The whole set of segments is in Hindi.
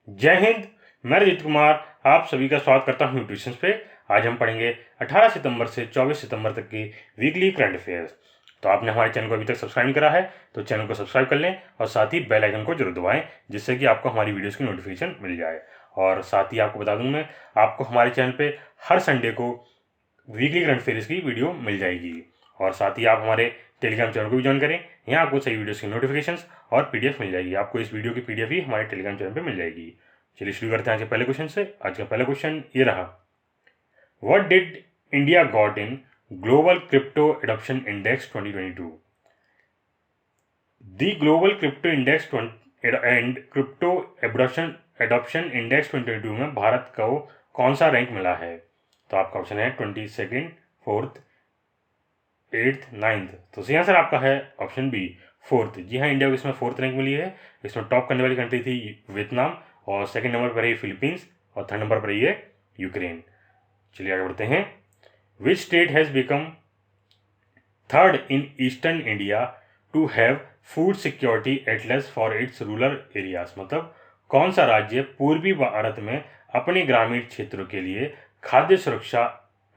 जय हिंद। मैं रजित कुमार आप सभी का स्वागत करता हूं न्यूट्रिशंस पे। आज हम पढ़ेंगे 18 सितंबर से 24 सितंबर तक की वीकली करंट अफेयर्स। तो आपने हमारे चैनल को अभी तक सब्सक्राइब करा है तो चैनल को सब्सक्राइब कर लें और साथ ही बेल आइकन को जरूर दबाएं, जिससे कि आपको हमारी वीडियोस की नोटिफिकेशन मिल जाए। और साथ ही आपको बता दूं मैं, आपको हमारे चैनल पे हर संडे को वीकली करंट अफेयर्स की वीडियो मिल जाएगी। और साथ ही आप हमारे टेलीग्राम चैनल को भी ज्वाइन करें, यहाँ आपको सही वीडियोस की नोटिफिकेशंस और पीडीएफ मिल जाएगी। आपको इस वीडियो की पीडीएफ ही हमारे टेलीग्राम चैनल पे मिल जाएगी। चलिए शुरू करते हैं आज के पहले क्वेश्चन से। आज का पहला क्वेश्चन ये रहा, what did India got in global crypto adoption index 2022? The global crypto index and crypto adoption index 2022 में भारत को कौन सा रैंक मिला है? तो आपका ऑप्शन है 22nd, 4th, 8th, 9th। तो सही आंसर आपका है ऑप्शन बी, 4th। जी हाँ, इंडिया को इसमें 4th रैंक मिली है। इसमें टॉप करने वाली कंट्री थी वियतनाम, और सेकंड नंबर पर है फिलीपींस, और थर्ड नंबर पर है यूक्रेन। चलिए आगे बढ़ते हैं। Which state has become third in eastern India to have food security atlas for its rural areas? मतलब कौन सा राज्य पूर्वी भारत में अपने ग्रामीण क्षेत्रों के लिए खाद्य सुरक्षा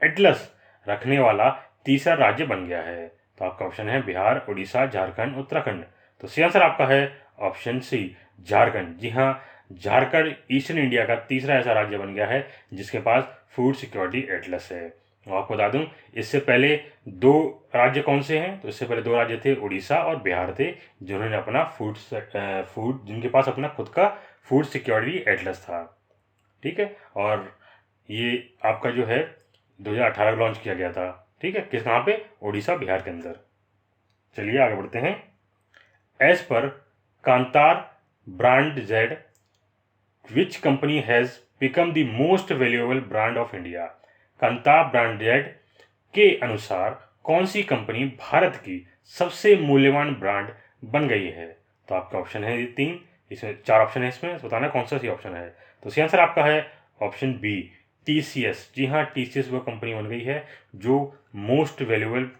एटलस रखने वाला तीसरा राज्य बन गया है? तो आपका ऑप्शन है बिहार, उड़ीसा, झारखंड, उत्तराखंड। तो सही आंसर आपका है ऑप्शन सी, झारखंड। जी हाँ, झारखंड ईस्टर्न इंडिया का तीसरा ऐसा राज्य बन गया है जिसके पास फूड सिक्योरिटी एटलस है। और आपको बता दूं, इससे पहले दो राज्य कौन से हैं? तो इससे पहले दो राज्य थे, उड़ीसा और बिहार थे, जिन्होंने अपना जिनके पास अपना खुद का फूड सिक्योरिटी एटलस था। ठीक है, और ये आपका जो है 2018 में लॉन्च किया गया था। ठीक है, कहाँ पे? उड़ीसा, बिहार के अंदर। चलिए आगे बढ़ते हैं। एज पर कांतार brand Z, which company has become the most valuable brand of India? कांतार ब्रांड जेड के अनुसार कौन सी कंपनी भारत की सबसे मूल्यवान ब्रांड बन गई है? तो आपका ऑप्शन है ये 3, इसमें 4 ऑप्शन है, इसमें बताना कौन सा सही ऑप्शन है। तो सही आंसर आपका है ऑप्शन बी, टीसीएस। जी हाँ, टीसीएस वो कंपनी बन गई है जो मोस्ट वैल्यूएबल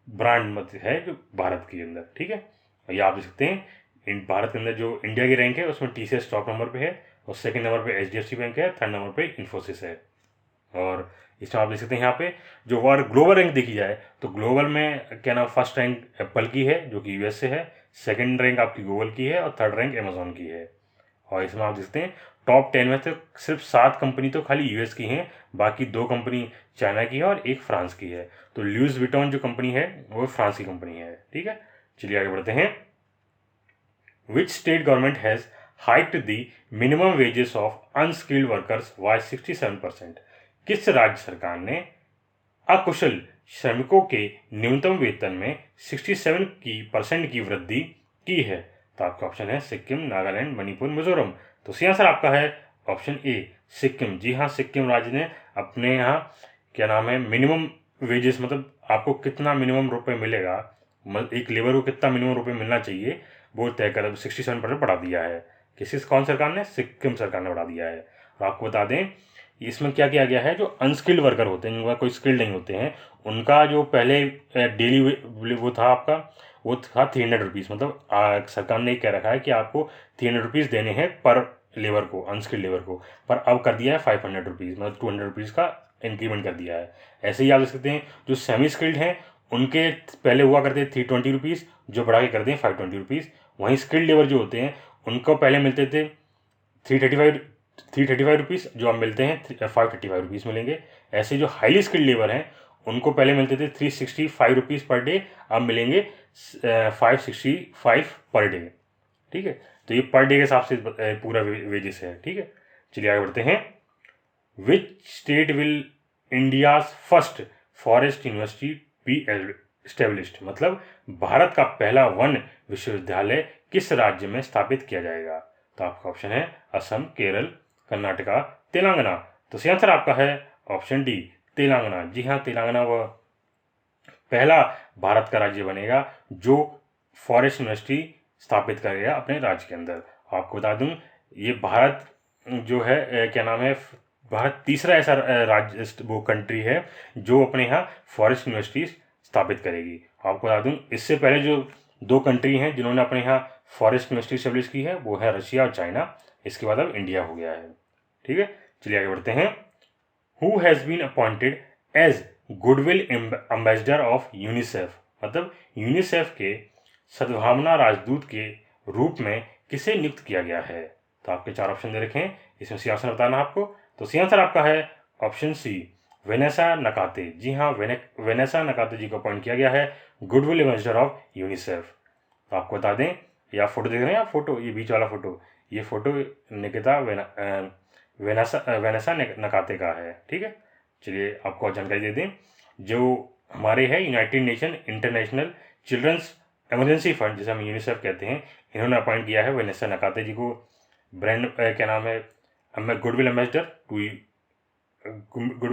ब्रांड मत है जो भारत के अंदर। ठीक है, ये आप देख सकते हैं, इन भारत के अंदर जो इंडिया की रैंक है उसमें टीसीएस टॉप नंबर पे है, और सेकंड नंबर पे एचडीएफसी बैंक है, थर्ड नंबर पे इन्फोसिस है। और इसमें आप देख सकते हैं यहाँ पे जो वर्ल्ड ग्लोबल रैंक देखी जाए तो ग्लोबल में क्या नाम, फर्स्ट रैंक एप्पल की है जो कि यूएस से है, सेकंड रैंक आपकी गूगल की है, और थर्ड रैंक अमेजोन की है। और इसमें आप देखते हैं टॉप 10 में से सिर्फ 7 कंपनी तो खाली यूएस की हैं, बाकी 2 कंपनी चाइना की है और एक फ्रांस की है। तो लुइस विटॉन जो कंपनी है वो फ्रांस की कंपनी है। ठीक है, चलिए आगे बढ़ते हैं। Which state government has hiked the minimum wages of unskilled workers by 67%? किस राज्य सरकार ने अकुशल श्रमिकों के न्यूनतम वेतन में 67% की वृद्धि की है? तो आपका ऑप्शन है सिक्किम, नागालैंड, मणिपुर, मिजोरम। तो सही आंसर आपका है ऑप्शन ए, सिक्किम। जी हाँ, सिक्किम राज्य ने अपने यहाँ क्या नाम है मिनिमम वेजेस, मतलब आपको कितना मिनिमम रुपए मिलेगा, एक लेबर को कितना मिनिमम रुपए मिलना चाहिए, वो तय कर 67% बढ़ा दिया है। कौन सरकार ने? सिक्किम सरकार ने बढ़ा दिया है। और आपको बता दें इसमें क्या किया गया है, जो अनस्किल्ड वर्कर होते हैं, जिनका कोई स्किल्ड नहीं होते हैं, उनका जो पहले डेली वो था आपका, वो था 300 रुपीज़। मतलब सरकार ने कह रखा है कि आपको 300 रुपीज़ देने हैं पर लेबर को, अनस्किल्ड लेबर को, पर अब कर दिया है 500 रुपीज़, मतलब 200 रुपीज़ का इंक्रीमेंट कर दिया है। ऐसे ही आप देख सकते हैं जो सेमी स्किल्ड हैं उनके पहले हुआ करते 320 रुपीज़, जो बढ़ा के कर दें 520 रुपीज़। वहीं स्किल्ड लेबर जो होते हैं उनको पहले मिलते थे 335 रुपीज़, जो अब मिलते हैं 535 रुपीज़ मिलेंगे। ऐसे जो हाईली स्किल्ड लेबर हैं उनको पहले मिलते थे 365 रुपीज़ पर डे, अब मिलेंगे 565 पर डे। ठीक है, तो ये पर डे के हिसाब से पूरा वेजेस है। ठीक है, चलिए आगे बढ़ते हैं। Which state will India's first forest university B established? मतलब भारत का पहला वन विश्वविद्यालय किस राज्य में स्थापित किया जाएगा? तो आपका ऑप्शन है असम, केरल, कर्नाटका, तेलंगाना। तो सही आंसर आपका है ऑप्शन डी, तेलंगाना। जी हाँ, तेलंगाना वह पहला भारत का राज्य बनेगा जो फॉरेस्ट यूनिवर्सिटी स्थापित करेगा अपने राज्य के अंदर। आपको बता दूं ये भारत जो है क्या नाम है, भारत तीसरा ऐसा राज्य वो कंट्री है जो अपने यहाँ फॉरेस्ट यूनिवर्सिटी स्थापित करेगी। आपको बता दूं इससे पहले जो 2 कंट्री हैं जिन्होंने अपने यहाँ फॉरेस्ट यूनिवर्सिटी स्टेब्लिश की है वो है रशिया और चाइना। इसके बाद अब इंडिया हो गया है। ठीक है, चलिए आगे बढ़ते हैं। Who has been appointed as goodwill ambassador of UNICEF, मतलब यूनिसेफ के सद्भावना राजदूत के रूप में किसे नियुक्त किया गया है? तो आपके 4 ऑप्शन दे रखे हैं, इसमें सी आंसर बताना आपको। तो सी आंसर आपका है ऑप्शन सी, वेनेसा नकाते। जी हाँ, वेनेसा नकाते जी को अपॉइंट किया गया है गुडविल एम्बेसडर ऑफ यूनिसेफ। तो आपको बता दें, ये आप फोटो देख रहे हैं, आप फोटो, ये बीच वाला फोटो, ये फोटो निकिता वेनेसा नकाते का है। ठीक है, चलिए आपको और जानकारी दे दें, जो हमारे है United Nation International Children's Emergency Fund, जिसे हम यूनिसेफ कहते हैं, इन्होंने अपॉइंट किया है वेनेसा नकाते जी को ब्रांड क्या नाम है, goodwill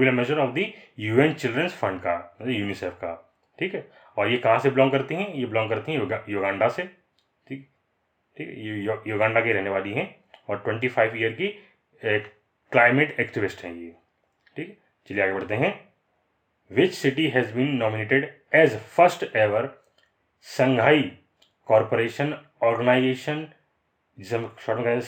ambassador of the UN children's fund का, मतलब यूनिसेफ का। ठीक है, और ये कहाँ से बिलोंग करती हैं? ये बिलोंग करती हैं युगांडा से। ठीक ठीक है, ये युगांडा की रहने वाली हैं और 25 ईयर की क्लाइमेट एक्टिविस्ट हैं ये। ठीक है, चलिए आगे बढ़ते हैं। Which city has been nominated as first ever Shanghai corporation organization, जिसे हम शॉर्ट में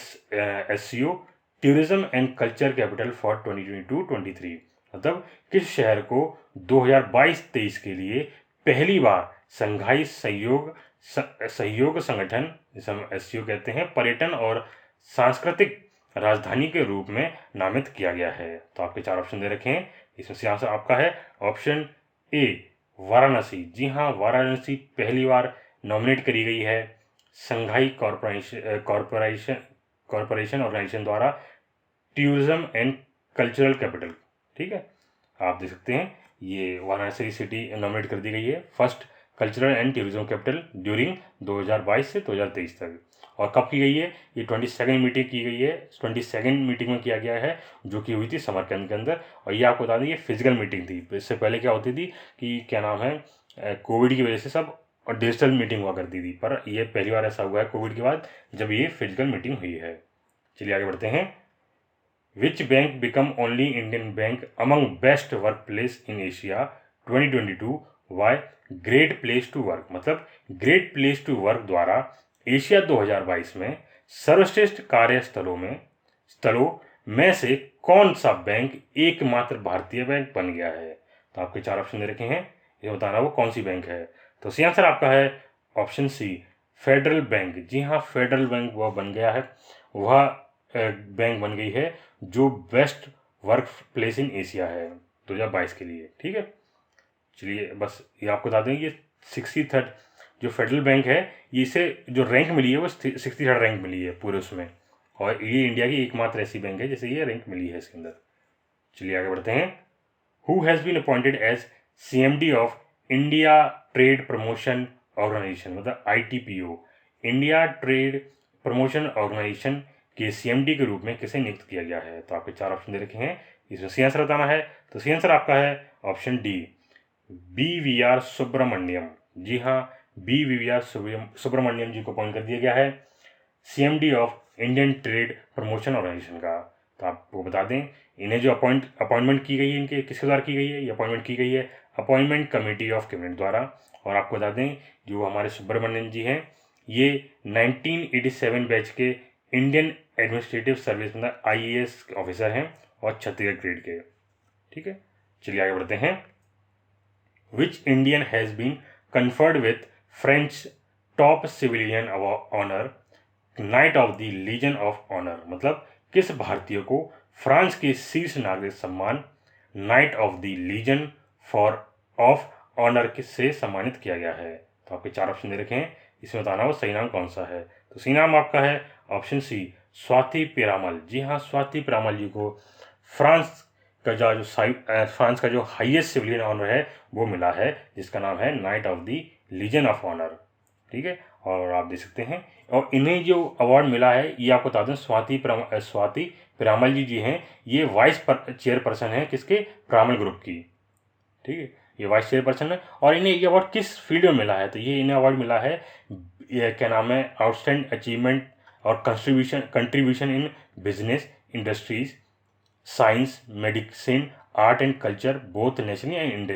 SCO, tourism and culture capital for 2022-23, मतलब किस शहर को 2022-23 के लिए पहली बार संघाई सहयोग संगठन, जिसे हम SCO कहते हैं, पर्यटन और सांस्कृतिक राजधानी के रूप में नामित किया गया है? तो आपके 4 ऑप्शन दे रखे हैं, इसमें से आंसर आपका है ऑप्शन ए, वाराणसी। जी हाँ, वाराणसी पहली बार नॉमिनेट करी गई है संघाई कॉरपोरेशन ऑर्गेनाइजेशन द्वारा टूरिज्म एंड कल्चरल कैपिटल। ठीक है, आप देख सकते हैं ये वाराणसी सिटी नॉमिनेट कर दी गई है first cultural and tourism capital during 2022 से 2023 तक। और कब की गई है? ये 22nd मीटिंग की गई है, 22nd मीटिंग में किया गया है, जो कि हुई थी समर कैंप के अंदर। और ये आपको बता दें, ये फिजिकल मीटिंग थी। इससे पहले क्या होती थी कि क्या नाम है, कोविड की वजह से सब और डिजिटल मीटिंग हुआ करती थी, पर ये पहली बार ऐसा हुआ है कोविड के बाद जब ये फिजिकल मीटिंग हुई है। चलिए आगे बढ़ते हैं। Which bank become only Indian bank among best work place in Asia 2022 by great place to work, मतलब ग्रेट प्लेस टू वर्क द्वारा एशिया 2022 में सर्वश्रेष्ठ कार्यस्थलों में से कौन सा बैंक एकमात्र भारतीय बैंक बन गया है? तो आपके 4 ऑप्शन दे रखे हैं, ये बताना वो कौन सी बैंक है। तो सी आंसर आपका है ऑप्शन सी, फेडरल बैंक। जी हाँ, फेडरल बैंक वह बन गया है, वह बैंक बन गई है जो best work place in Asia है 2022 के लिए। ठीक है, चलिए बस ये आपको बता दें, ये 63rd जो फेडरल बैंक है, ये इसे जो रैंक मिली है वो 63rd रैंक मिली है पूरे उसमें, और ये इंडिया की एकमात्र ऐसी बैंक है जिसे ये रैंक मिली है इसके अंदर। चलिए आगे बढ़ते हैं। Who has been appointed as CMD of India trade promotion organization, मतलब ITPO, India trade promotion organization के CMD के रूप में किसे नियुक्त किया गया है? तो आपके 4 ऑप्शन दे रखे हैं, इसमें सी आंसर बताना है। तो सी आंसर आपका है ऑप्शन डी, BVR सुब्रमण्यम। जी हाँ, BVR सुब्रमण्यम जी को अपॉइंट कर दिया गया है CMD of Indian trade promotion organization का। तो आपको बता दें, इन्हें जो अपॉइंटमेंट की गई है, इनके किसके द्वारा की गई है? ये अपॉइंटमेंट की गई है अपॉइंटमेंट कमेटी ऑफ कैबिनेट द्वारा। और आपको बता दें, जो हमारे सुब्रमण्यम जी हैं, ये 1987 बैच के इंडियन एडमिनिस्ट्रेटिव सर्विस में IAS ऑफिसर हैं और 36 ग्रेड के। ठीक है, चलिए आगे बढ़ते हैं। Which Indian has been conferred with French top civilian honour knight of the legion of honour, मतलब किस भारतीय को फ्रांस के शीर्ष नागरिक सम्मान knight of the legion for of honour से सम्मानित किया गया है? तो आपके 4 ऑप्शन दे रखे हैं, इसमें बताना वो सही नाम कौन सा है। तो सही नाम आपका है ऑप्शन सी, स्वाति पेरामल। जी हाँ, स्वाति पेरामल जी को फ्रांस का जो हाईएस्ट सिविलियन ऑनर है वो मिला है, जिसका नाम है knight of the legion of honour. ठीक है, और आप देख सकते हैं, और इन्हें जो अवार्ड मिला है, ये आपको बता दें, स्वाति पिरामल जी हैं, ये वाइस चेयरपर्सन है किसके? पिरामल ग्रुप की। ठीक है, ये वाइस चेयरपर्सन है, और इन्हें ये अवार्ड किस फील्ड में मिला है? तो ये इन्हें अवार्ड मिला है, ये क्या नाम है, आउटस्टैंडिंग अचीवमेंट और contribution in business, industries, science, medicine, art and culture, both nationally and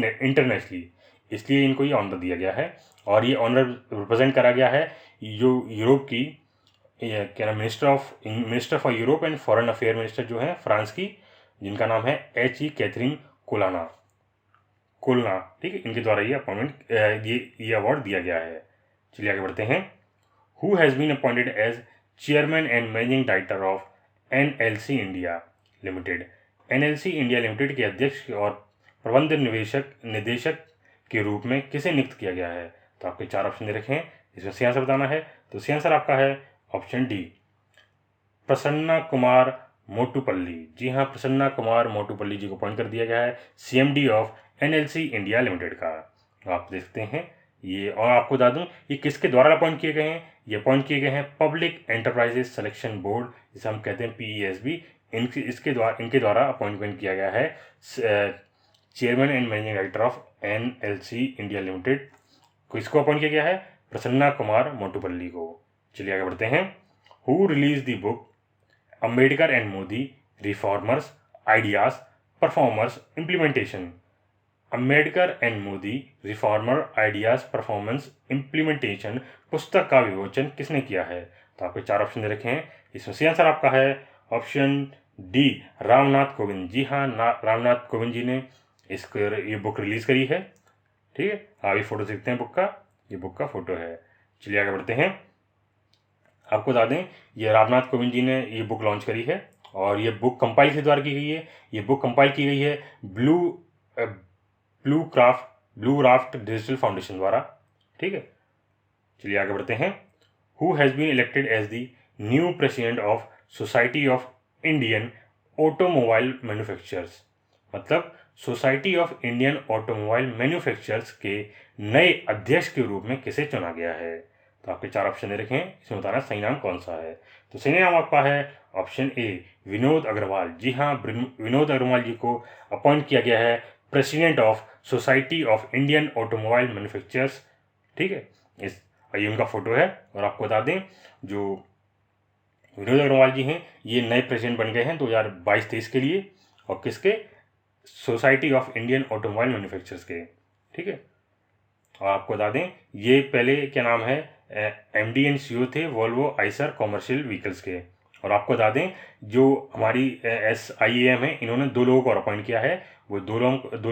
internationally. इसलिए इनको ये ऑनर दिया गया है, और ये ऑनर रिप्रेजेंट करा गया है जो यूरोप की ये क्या नाम, minister for Europe and foreign affair minister जो है फ्रांस की, जिनका नाम है H.E. कैथरीन कोलना, ठीक है, इनके द्वारा ये अपॉइंटमेंट ये अवार्ड दिया गया है। चलिए आगे बढ़ते हैं। Who has been appointed as chairman and managing director of NLC India limited. NLC India limited के अध्यक्ष और प्रबंध निदेशक के रूप में किसे नियुक्त किया गया है? तो आपके 4 ऑप्शन दे रखे हैं, इसमें सही आंसर बताना है। तो सही आंसर आपका है ऑप्शन डी, प्रसन्ना कुमार मोटुपल्ली। जी हाँ, प्रसन्ना कुमार मोटुपल्ली जी को अपॉइंट कर दिया गया है CMD of NLC India limited का। आप देखते हैं ये, और आपको बता दूं ये किसके द्वारा अपॉइंट किए गए हैं? ये अपॉइंट किए गए हैं पब्लिक एंटरप्राइजेज सिलेक्शन बोर्ड, जिसे हम कहते हैं PESB। इनके द्वारा अपॉइंटमेंट किया गया है chairman and managing director of NLC India limited. किसको अपॉइंट किया गया है? प्रसन्ना कुमार मोटुपल्ली को। चलिए आगे बढ़ते हैं। Who release the book Ambedkar and Modi reformers ideas performers implementation. Ambedkar and Modi reformer ideas performance implementation पुस्तक का विमोचन किसने किया है? तो आपके 4 ऑप्शन दे रखे हैं, इसमें सही आंसर आपका है ऑप्शन डी, रामनाथ कोविंद। जी हाँ, रामनाथ कोविंद जी ने ये बुक रिलीज करी है, ठीक है। आप ये फोटो देखते हैं बुक का, ये बुक का फोटो है। चलिए आगे बढ़ते हैं। आपको बता दें ये रामनाथ कोविंद जी ने ये बुक लॉन्च करी है, और ये बुक कंपाइल किस द्वारा की गई है? ये बुक कंपाइल की गई है ब्लू राफ्ट डिजिटल फाउंडेशन द्वारा, ठीक है। चलिए आगे बढ़ते हैं। Who has been elected as the new president of society of Indian automobile manufacturers. मतलब society of Indian automobile manufacturers के नए अध्यक्ष के रूप में किसे चुना गया है? तो आपके 4 ऑप्शन दे रखे हैं, इसमें बताना सही नाम कौन सा है। तो सही नाम आपका है ऑप्शन ए, विनोद अग्रवाल। जी हाँ, विनोद अग्रवाल जी को अपॉइंट किया गया है president of society of Indian automobile manufacturers, ठीक है। ये उनका फोटो है। और आपको बता दें जो विनोद अग्रवाल जी हैं ये नए प्रेसिडेंट बन गए हैं 2022-23 के लिए, और किसके? Society of Indian automobile manufacturers के, ठीक है। और आपको बता दें ये पहले क्या नाम है MD एंड CEO थे वोल्वो आइसर कॉमर्शियल व्हीकल्स के। और आपको बता दें जो हमारी SIAM है, इन्होंने 2 लोगों को और अपॉइंट किया है। वो 2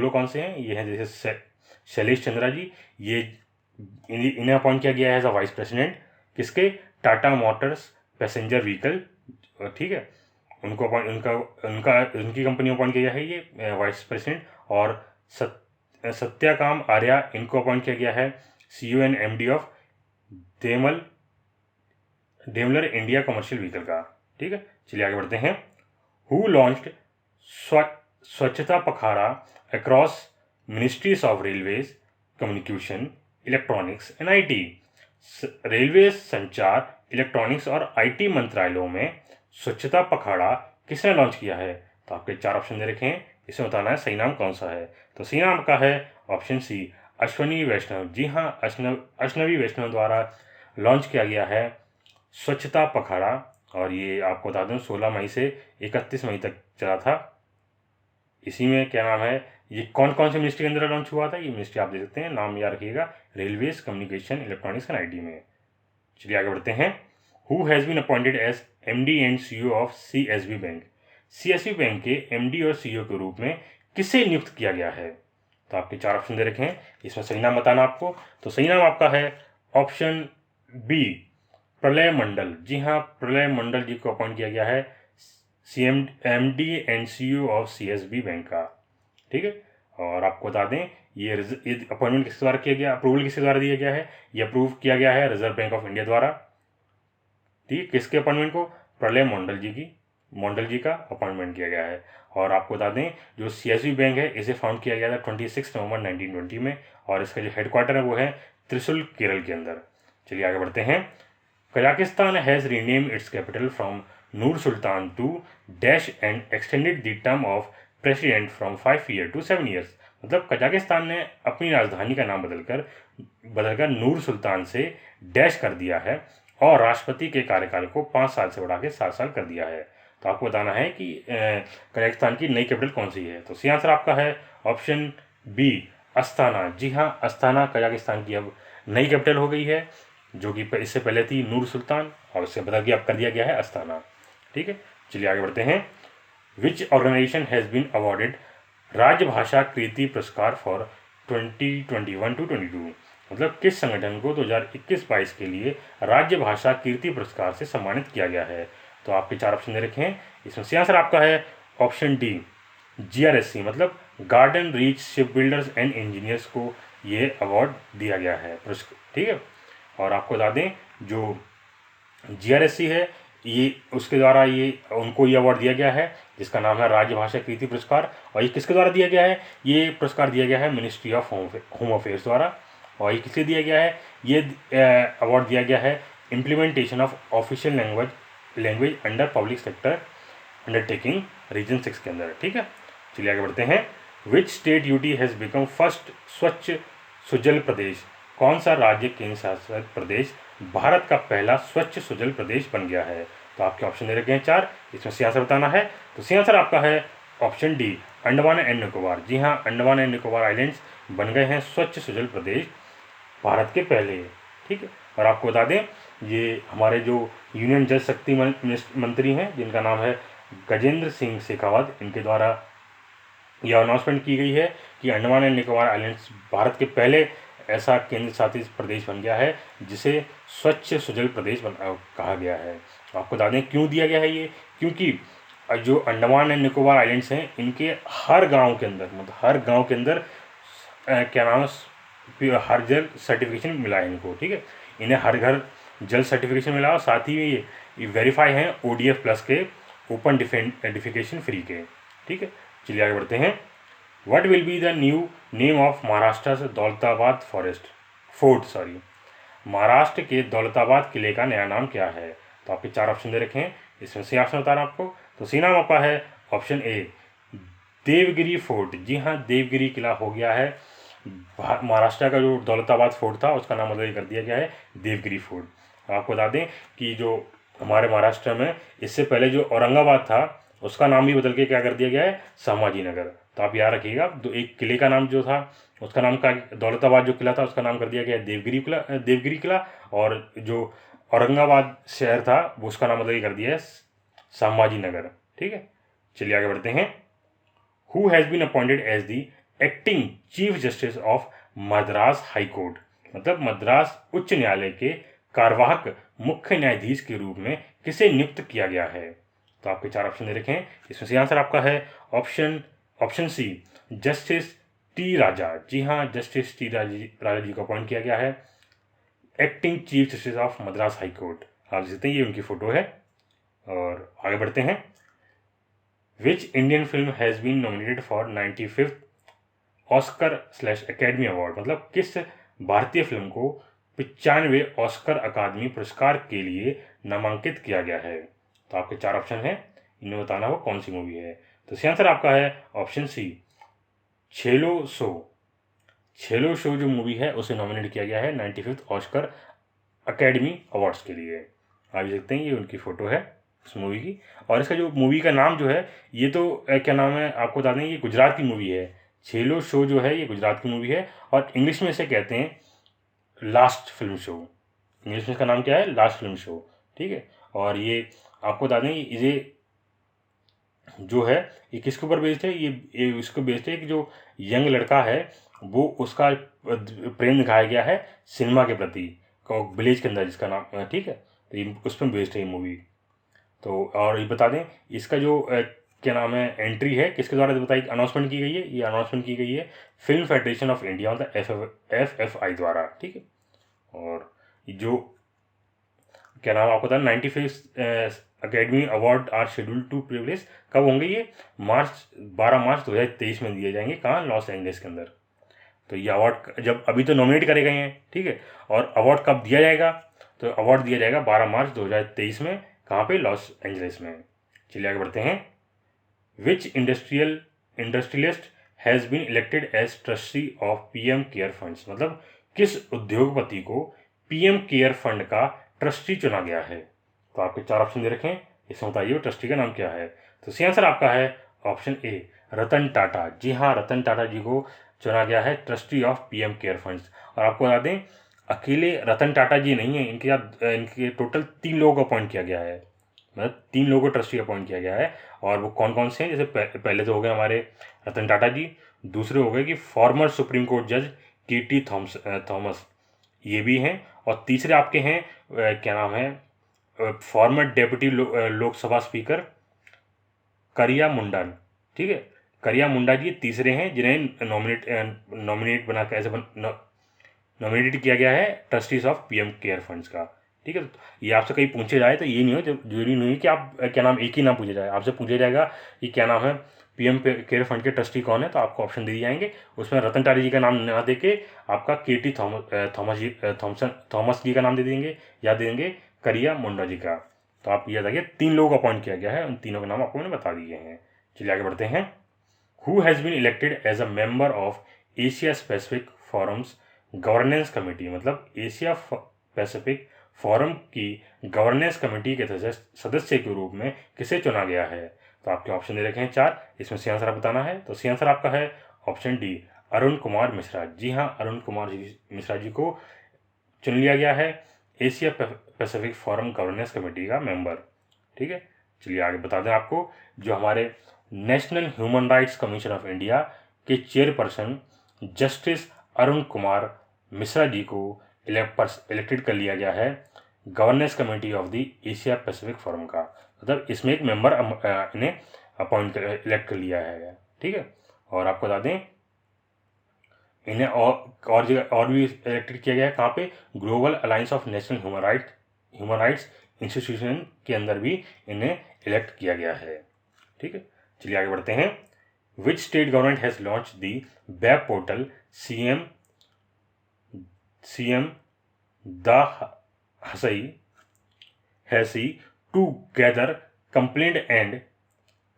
लोग कौन से हैं? ये हैं जैसे शैलेश चंद्रा जी, ये इन्हें अपॉइंट किया गया है एज अ वाइस प्रेसिडेंट, किसके? टाटा मोटर्स पैसेंजर व्हीकल, ठीक है। उनको उनकी कंपनी अपॉइंट किया गया है ये वाइस प्रेसिडेंट। और सत्याकाम आर्या, इनको अपॉइंट किया गया है CEO and MD of Daimler India commercial vehicle का, ठीक है। चलिए आगे बढ़ते हैं। हु लॉन्च्ड स्वच्छता पखवाड़ा across ministries of railways communication electronics and IT। Railway, संचार, इलेक्ट्रॉनिक्स और IT मंत्रालयों में स्वच्छता पखवाड़ा किसने लॉन्च किया है? तो आपके 4 ऑप्शन दे रखे हैं, इसमें बताना है सही नाम कौन सा है। तो सही नाम का है ऑप्शन सी, अश्वनी वैष्णव। जी हाँ, अश्वनी वैष्णव द्वारा लॉन्च किया गया है स्वच्छता पखवाड़ा। और ये आपको बता दूं 16 मई से 31 मई तक चला था। इसी में क्या नाम है, ये कौन कौन से मिनिस्ट्री के अंदर लॉन्च हुआ था? ये मिनिस्ट्री आप देख सकते हैं, नाम याद रखिएगा, railways, communication, electronics and IT में। चलिए आगे बढ़ते हैं। Who has been appointed as MD and CEO of CSB bank. CSB bank के MD और CEO के रूप में किसे नियुक्त किया गया है? तो आपके 4 ऑप्शन दे रखे हैं, इसमें सही नाम बताना आपको। तो सही नाम आपका है ऑप्शन बी, प्रलय मंडल। जी हाँ, प्रलय मंडल जी को अपॉइंट किया गया है MD and CEO of CSB bank का, ठीक है। और आपको बता दें ये अपॉइंटमेंट किसके द्वारा किया गया, अप्रूवल किसके द्वारा दिया गया है? ये अप्रूव किया गया है रिजर्व बैंक ऑफ इंडिया द्वारा, ठीक है। किसके अपॉइंटमेंट को? प्रलय मंडल जी का अपॉइंटमेंट किया गया है। और आपको बता दें जो CSB बैंक है इसे फाउंड किया गया था 26 नवंबर 1920 में, और इसका जो हेडक्वार्टर है वो है त्रिशूल, केरल के अंदर। चलिए आगे बढ़ते हैं। Kazakhstan has rename its capital from Nur Sultan to dash and extended the term of president from 5 year to 7 years. मतलब कजाकिस्तान ने अपनी राजधानी का नाम बदलकर नूर सुल्तान से डैश कर दिया है, और राष्ट्रपति के कार्यकाल को 5 साल से बढ़ा के 7 साल कर दिया है। तो आपको बताना है कि कजाकिस्तान की नई कैपिटल कौन सी है। तो सही आंसर आपका है ऑप्शन बी, अस्ताना। जी हाँ, अस्ताना कजाकिस्तान की अब नई कैपिटल हो गई है। जो कि इससे पहले थी नूर सुल्तान और उससे बदल के अब कर दिया गया है अस्थाना। ठीक है, चलिए आगे बढ़ते हैं। विच ऑर्गेनाइजेशन हैज़ बीन अवॉर्डेड राजभाषा कीर्ति पुरस्कार फॉर 2021-22, मतलब किस संगठन को 2021-22 के लिए राज्य भाषा कीर्ति पुरस्कार से सम्मानित किया गया है? तो आपके 4 ऑप्शन दे रखे हैं, इसमें से आंसर आपका है ऑप्शन डी, GRSC, मतलब garden reach ship builders and engineers को ये अवार्ड दिया गया है पुरस्कार। ठीक है, और आपको बता दें जो GRSC है ये उसके द्वारा ये उनको ये अवार्ड दिया गया है जिसका नाम है राज्य भाषा कीर्ति पुरस्कार। और ये किसके द्वारा दिया गया है? ये पुरस्कार दिया गया है मिनिस्ट्री ऑफ होम अफेयर्स द्वारा। और ये किसलिए दिया गया है? ये अवार्ड दिया गया है implementation of official language under public sector undertaking region 6 के अंदर। ठीक है, चलिए आगे बढ़ते हैं। Which state UT has become first Swachh Sujal प्रदेश? कौन सा राज्य केंद्र शासित प्रदेश भारत का पहला स्वच्छ सुजल प्रदेश बन गया है? तो आपके ऑप्शन दे रखे हैं 4, इसमें सी आंसर बताना है। तो सी आंसर आपका है option D, Andaman and Nicobar. जी हाँ, अंडमान एंड निकोबार आइलैंड्स बन गए हैं स्वच्छ सुजल प्रदेश भारत के पहले। ठीक है, और आपको बता दें ये हमारे जो यूनियन जल शक्ति मंत्री हैं जिनका नाम है गजेंद्र सिंह शेखावत, इनके द्वारा यह अनाउंसमेंट की गई है कि अंडमान एंड निकोबार आइलैंड्स भारत के पहले ऐसा केंद्र शासित प्रदेश बन गया है जिसे स्वच्छ सुजल प्रदेश कहा गया है। आपको बता दें क्यों दिया गया है ये, क्योंकि जो अंडमान एंड निकोबार आइलैंड्स हैं इनके हर गांव के अंदर, मतलब हर गांव के अंदर क्या नाम है, हर जल सर्टिफिकेशन मिला है इनको। ठीक है, इन्हें हर घर जल सर्टिफिकेशन मिला और साथ ही ये वेरीफाई हैं ODF प्लस के ओपन डिफिकेशन फ्री के। ठीक है, चलिए आगे बढ़ते हैं। What will be the new name of Maharashtra Daulatabad fort Maharashtra के दौलताबाद किले का नया नाम क्या है? तो आपके 4 ऑप्शन दे रखे हैं, इसमें से ऑप्शन बता रहा हूँ आपको। तो सी नाम आपका है ऑप्शन ए, देवगिरी फोर्ट। जी हाँ, देवगिरी किला हो गया है महाराष्ट्र का जो दौलताबाद फोर्ट था उसका नाम बदल कर दिया गया है देवगिरी फोर्ट। आपको बता दें कि जो हमारे महाराष्ट्र में इससे पहले जो औरंगाबाद था उसका नाम भी बदल के क्या कर दिया गया है, संभाजी नगर। तो आप याद रखिएगा, एक किले का नाम जो था उसका नाम का दौलताबाद जो किला था उसका नाम कर दिया गया है देवगिरी किला, और जो औरंगाबाद शहर था वो उसका नाम बदल के कर दिया है संभाजी नगर। ठीक है, चलिए आगे बढ़ते हैं। Who has been appointed as the acting chief justice of Madras high court, मतलब मद्रास उच्च न्यायालय के कार्यवाहक मुख्य न्यायाधीश के रूप में किसे नियुक्त किया गया है? तो आपके 4 ऑप्शन दे रखे हैं, इसमें से आंसर आपका है ऑप्शन सी, जस्टिस टी राजा। जी हाँ, जस्टिस टी राजा जी को अपॉइंट किया गया है acting chief justice of Madras high court. आप देखते हैं ये उनकी फोटो है। और आगे बढ़ते हैं। Which Indian film has been nominated for 95th Oscar Academy award, मतलब किस भारतीय फिल्म को 95वें ऑस्कर अकादमी पुरस्कार के लिए नामांकित किया गया है? तो आपके 4 ऑप्शन हैं, इन्हें बताना हो कौन सी मूवी है। तो इसका आंसर आपका है ऑप्शन सी, छेलो शो जो मूवी है उसे नॉमिनेट किया गया है 95th ऑस्कर अकेडमी अवार्ड्स के लिए। आप देखते हैं ये उनकी फ़ोटो है उस मूवी की। और इसका जो मूवी का नाम जो है ये तो क्या नाम है आपको बता दें, ये गुजरात की मूवी है। छेलो शो जो है ये गुजरात की मूवी है और इंग्लिश में इसे कहते हैं लास्ट फिल्म शो। इंग्लिश में इसका नाम क्या है, लास्ट फिल्म शो। ठीक है, और ये आपको बता दें ये जो है ये किसके ऊपर बेस्ड है, ये इसको बेस्ड है कि जो यंग लड़का है वो उसका प्रेम दिखाया गया है सिनेमा के प्रति विलेज के अंदर जिसका नाम, ठीक है, तो ये उस पर बेस्ड है ये मूवी। तो और ये बता दें इसका जो क्या नाम है एंट्री है किसके द्वारा बताई अनाउंसमेंट की गई है, ये अनाउंसमेंट की गई है फिल्म फेडरेशन ऑफ इंडिया मतलब FFI द्वारा। ठीक है, और जो क्या नाम आपको बताया 95th academy award are scheduled to privilege कब होंगे, ये 12 मार्च 2023 में दिए जाएंगे। कहाँ, लॉस एंजलिस के अंदर। तो ये अवार्ड जब अभी तो नॉमिनेट करे गए हैं, ठीक है, और अवार्ड कब दिया जाएगा, तो अवार्ड दिया जाएगा 12 मार्च 2023 में। कहाँ पे, लॉस एंजलिस में। चलिए आगे बढ़ते हैं। Which industrialist has been elected as trustee of PM care funds, मतलब किस उद्योगपति को PM केयर फंड का ट्रस्टी चुना गया है? तो आपके 4 ऑप्शन दे रखे हैं, इसमें बताइए ट्रस्टी का नाम क्या है। तो इसका आंसर आपका है ऑप्शन ए, रतन टाटा। जी हाँ, रतन टाटा जी को चुना गया है trustee of PM care funds. और आपको बता दें अकेले रतन टाटा जी नहीं है, इनके साथ इनके टोटल 3 लोगों को अपॉइंट किया गया है, मतलब 3 लोगों को ट्रस्टी अपॉइंट किया गया है। और वो कौन कौन से हैं, जैसे पहले तो हो गए हमारे रतन टाटा जी, दूसरे हो गए कि फॉर्मर सुप्रीम कोर्ट जज के.टी. थॉमस, ये भी हैं। और तीसरे आपके हैं क्या नाम है, फॉर्मर डेप्यूटी लोकसभा स्पीकर करिया मुंडन, ठीक है, करिया मुंडा जी तीसरे हैं जिन्हें नॉमिनेट बना के ऐसे नॉमिनेटेड किया गया है trustees of PM care funds का, ठीक है। ये आपसे कहीं पूछे जाए तो ये नहीं हो, जरूरी नहीं है कि आप क्या नाम एक ही नाम पूछा जाए, आपसे पूछा जाएगा कि क्या नाम है पीएम केयर फंड के ट्रस्टी कौन है, तो आपको ऑप्शन दे दिए जाएंगे। उसमें रतन टाटा जी का नाम ना दे के आपका के.टी. थॉमस जी का नाम दे देंगे या दे देंगे करिया मुंडा जी का। तो आप ये बताइए 3 लोग अपॉइंट किया गया है, उन तीनों के नाम आपको मैंने बता दिए हैं। चलिए आगे बढ़ते हैं। Who has been elected as a member of Asia specific forums governance committee, मतलब एशिया पैसिफिक फोरम की गवर्नेंस कमेटी के सदस्य के रूप में किसे चुना गया है। तो आपके ऑप्शन दे रखे हैं 4, इसमें सी आंसर आप बताना है। तो सी आंसर आपका है ऑप्शन डी, अरुण कुमार मिश्रा। जी हाँ, अरुण कुमार मिश्रा जी को चुन लिया गया है Asia Pacific forum governance committee का मेंबर, ठीक है। चलिए आगे बता दें आपको, जो हमारे national human rights commission of India के चेयरपर्सन जस्टिस अरुण कुमार मिश्रा जी को इलेक्टेड कर लिया गया है governance committee of the Asia Pacific forum का, मतलब इसमें एक मेंबर इन्हें अपॉइंट इलेक्ट कर लिया है, ठीक है। और आपको बता दें इन्हें और जगह और भी इलेक्टेड किया गया है, कहाँ पे, global alliance of national human rights institution के अंदर भी इन्हें इलेक्ट किया गया है, ठीक है। चलिए आगे बढ़ते हैं। Which state government has launch the web portal CM द हैसी to gather complaint and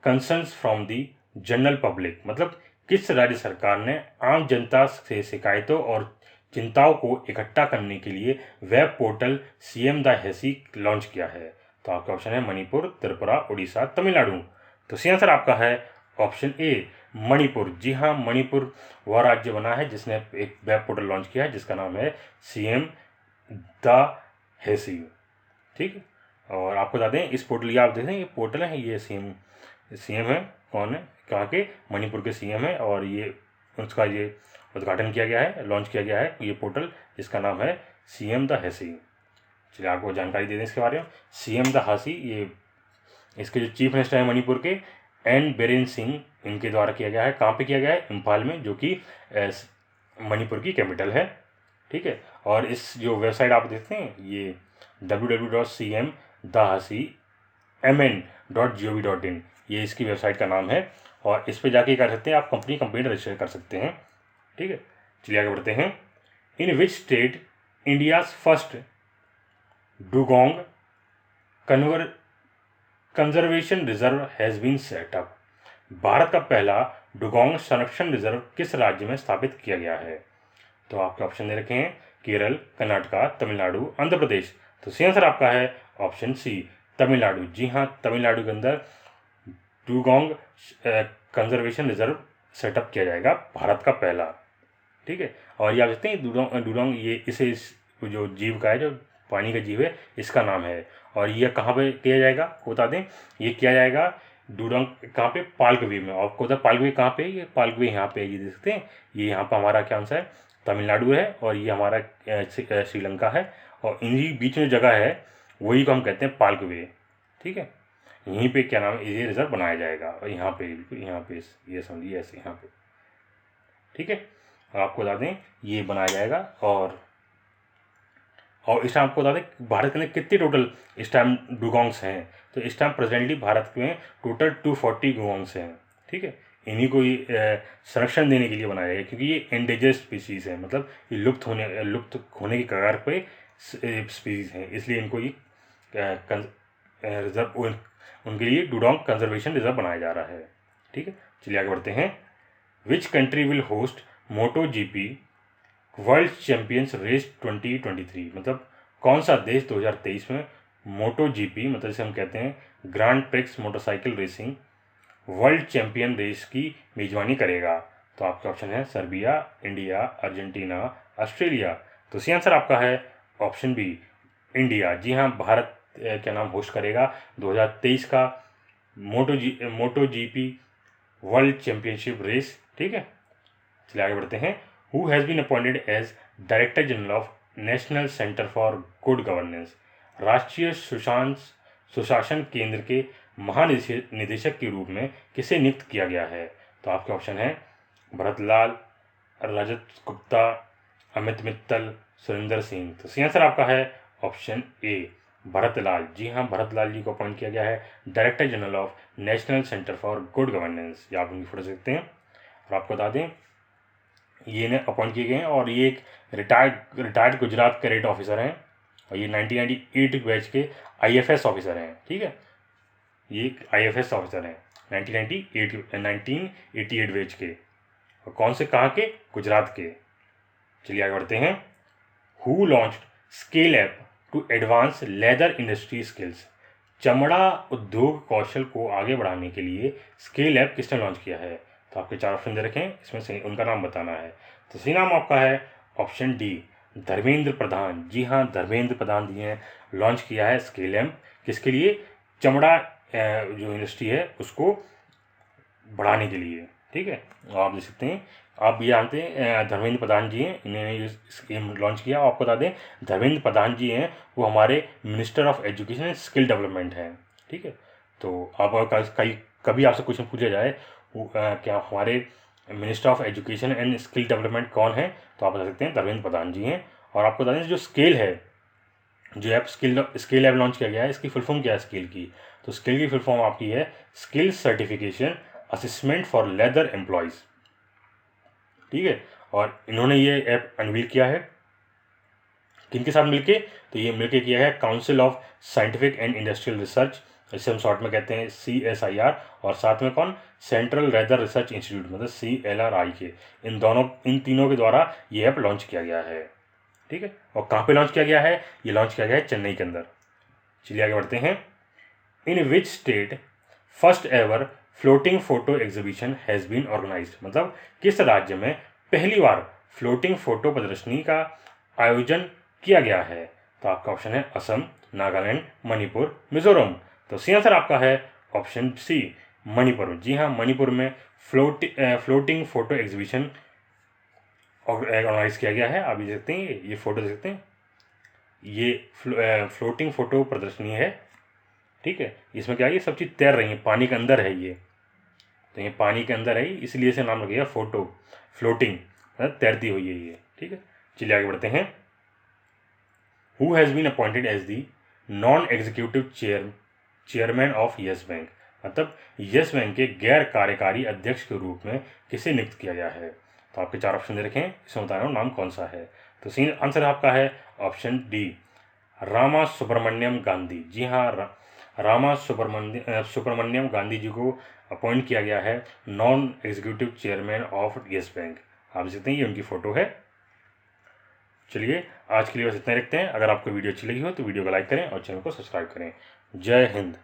concerns from the general public, मतलब किस राज्य सरकार ने आम जनता से शिकायतों और चिंताओं को इकट्ठा करने के लिए वेब पोर्टल सीएम द हैसी लॉन्च किया है। तो आपका ऑप्शन है मणिपुर, त्रिपुरा, उड़ीसा, तमिलनाडु। तो सी आंसर आपका है ऑप्शन ए, मणिपुर। जी हाँ, मणिपुर वह राज्य बना है जिसने एक वेब पोर्टल लॉन्च किया है जिसका नाम है सीएम द हैसी, ठीक है। और आपको बता दें इस पोर्टल, ये आप देखें ये पोर्टल है, ये सीएम है, कौन है, कहाँ के, मणिपुर के सीएम है, और ये उसका ये उद्घाटन किया गया है, लॉन्च किया गया है ये पोर्टल जिसका नाम है सीएम द हैसी। चलिए आपको जानकारी दे दें इसके बारे में। सीएम द हैसी, ये इसके जो चीफ मिनिस्टर है मणिपुर के एन बीरेन सिंह, इनके द्वारा किया गया है। कहाँ पे किया गया है, इम्फाल में, जो कि मणिपुर की कैपिटल है, ठीक है। और इस जो वेबसाइट आप देखते हैं ये www.cm-mn.gov.in, ये इसकी वेबसाइट का नाम है, और इस पे जाके कर सकते हैं आप कंप्लेंट रजिस्टर कर सकते हैं, ठीक है। चलिए आगे बढ़ते हैं। In which state India's first dugong conservation reserve has been set up, Bharat का पहला डुगोंग संरक्षण रिजर्व किस राज्य में स्थापित किया गया है। तो आपके ऑप्शन दे रखे हैं केरल, कर्नाटका, तमिलनाडु, आंध्र प्रदेश। तो सी आंसर आपका है ऑप्शन सी, तमिलनाडु। जी हाँ, तमिलनाडु के अंदर डुगोंग कंजर्वेशन रिजर्व सेटअप किया जाएगा, भारत का पहला, ठीक है। और ये आप देखते हैं डुगोंग ये जो जीव का है, जो पानी का जीव है, इसका नाम है। और ये कहाँ पे किया जाएगा बता दें, ये किया जाएगा डुगोंग कहाँ पे, पालगवी में। और कोता पालगवी कहाँ पे, ये पालगवी यहाँ पे, ये देख सकते हैं, ये यहाँ पर हमारा क्या आंसर है, तमिलनाडु है, और ये हमारा श्रीलंका है, और इन्हीं बीच में जगह है, वही को हम कहते हैं पालगवी, ठीक है। यहीं पे क्या नाम है, ये रिजर्व बनाया जाएगा, और यहाँ पे ये समझिए ऐसे यहाँ पे, ठीक है। आपको बता दें ये बनाया जाएगा। और इस टाइम आपको बता दें भारत के अंदर कितने टोटल इस टाइम डुगोंग्स हैं। तो इस टाइम प्रेजेंटली भारत में टोटल 240 डुगोंग्स हैं, ठीक है। इन्हीं को ये संरक्षण देने के लिए बनाया गया, क्योंकि ये एंडेंजर्ड स्पीसीज़ है, मतलब ये लुप्त होने की कगार पे स्पीसीज़ हैं, इसलिए इनको ये रिजर्व, उनके लिए डुगोंग कंजर्वेशन रिजर्व बनाया जा रहा है, ठीक है। चलिए आगे बढ़ते हैं। Which country will host moto GP world champions race 2023, मतलब कौन सा देश 2023 में मोटो जीपी, मतलब जिसे हम कहते हैं grand prix motorcycle racing world champion race की मेजबानी करेगा। तो आपके ऑप्शन है सर्बिया, इंडिया, अर्जेंटीना, ऑस्ट्रेलिया। तो सही आंसर आपका है ऑप्शन बी, इंडिया। जी हाँ, भारत क्या नाम होस्ट करेगा 2023 का moto GP world championship race. ठीक है, चलिए आगे बढ़ते हैं। Who has been appointed as director general of national centre for good governance. राष्ट्रीय सुशासन केंद्र के महानिदेशक के रूप में किसे नियुक्त किया गया है? तो आपके ऑप्शन है भरत लाल, रजत गुप्ता, अमित मित्तल, सुरेंद्र सिंह। तो सही आंसर आपका है ऑप्शन ए, भरत लाल। जी हाँ, भरत लाल जी को अपॉइंट किया गया है director general of national centre for good governance. ये आप उनकी फोटो सकते हैं। और आपको बता दें ये इन्हें अपॉइंट किए गए हैं और ये एक रिटायर्ड गुजरात कैडेट ऑफिसर हैं और ये 1998 बैच के IFS ऑफिसर हैं। ठीक है, ये एक IFS ऑफिसर हैं 1988 बैच के। और कौन से, कहाँ के? गुजरात के। चलिए आगे बढ़ते हैं। Who launched scale app to advance leather industry skills. चमड़ा उद्योग कौशल को आगे बढ़ाने के लिए स्केल ऐप किसने लॉन्च किया है? तो आपके 4 ऑप्शन दे रखे हैं, इसमें से उनका नाम बताना है। तो सही नाम आपका है ऑप्शन डी, धर्मेंद्र प्रधान। जी हाँ, धर्मेंद्र प्रधान जी ने लॉन्च किया है स्केल ऐप। किसके लिए? चमड़ा जो इंडस्ट्री है उसको बढ़ाने के लिए। ठीक है, आप देख सकते हैं, आप ये जानते हैं धर्मेंद्र प्रधान जी हैं, इन्होंने ये स्कीम लॉन्च किया। आपको बता दें धर्मेंद्र प्रधान जी हैं वो हमारे minister of education and skill development हैं। ठीक है, तो आप कभी आपसे क्वेश्चन पूछा जाए क्या हमारे minister of education and skill development कौन है, तो आप बता सकते हैं धर्मेंद्र प्रधान जी हैं। और आपको बता दें जो स्केल है, जो ऐप स्किल ऐप लॉन्च किया गया है, इसकी फुल फॉर्म क्या है स्किल की? तो स्किल की फुल फॉर्म आपकी है skill certification assessment for leather employees. ठीक है, और इन्होंने ये ऐप अनवील किया है किनके साथ मिलके? तो ये मिलके किया है council of scientific and industrial research, इसे हम शॉर्ट में कहते हैं CSIR, और साथ में कौन? सेंट्रल लेदर रिसर्च इंस्टीट्यूट, मतलब CLRI के। इन तीनों के द्वारा ये ऐप लॉन्च किया गया है। ठीक है, और कहाँ पे लॉन्च किया गया है? ये लॉन्च किया गया है चेन्नई के अंदर। चलिए आगे बढ़ते हैं। In which state first ever floating photo exhibition has been organised. मतलब किस राज्य में पहली बार फ्लोटिंग फोटो प्रदर्शनी का आयोजन किया गया है? तो आपका ऑप्शन है असम, नागालैंड, मणिपुर, मिजोरम। तो सही आंसर आपका है ऑप्शन सी, मणिपुर। जी हाँ, मणिपुर में फ्लोटिंग फोटो एग्जीबिशन ऑर्गेनाइज किया गया है। आप देख सकते हैं, ये फोटो देख सकते हैं, ये फ्लोटिंग फोटो प्रदर्शनी है। ठीक है, इसमें क्या है, ये सब चीज़ तैर रही है, पानी के अंदर है ये। तो ये पानी के अंदर है, इसलिए इसे नाम रखिएगा फोटो, फ्लोटिंग, मतलब तैरती हुई है ये। ठीक है, चलिए आगे बढ़ते हैं। Who has been appointed as the non executive chairman of yes bank. मतलब येस बैंक के गैर कार्यकारी अध्यक्ष के रूप में किसे नियुक्त किया गया है? तो आपके 4 ऑप्शन दे रखे हैं, इसमें बता रहा हूँ नाम कौन सा है। तो सही आंसर आपका है ऑप्शन डी, रामा सुब्रमण्यम गांधी। जी हाँ, रामा सुब्रमण्यम गांधी जी को अपॉइंट किया गया है non executive chairman of yes bank. आप देखते हैं, ये उनकी फ़ोटो है। चलिए आज के लिए बस इतना रखते हैं। अगर आपको वीडियो अच्छी लगी हो तो वीडियो को लाइक करें और चैनल को सब्सक्राइब करें। जय हिंद।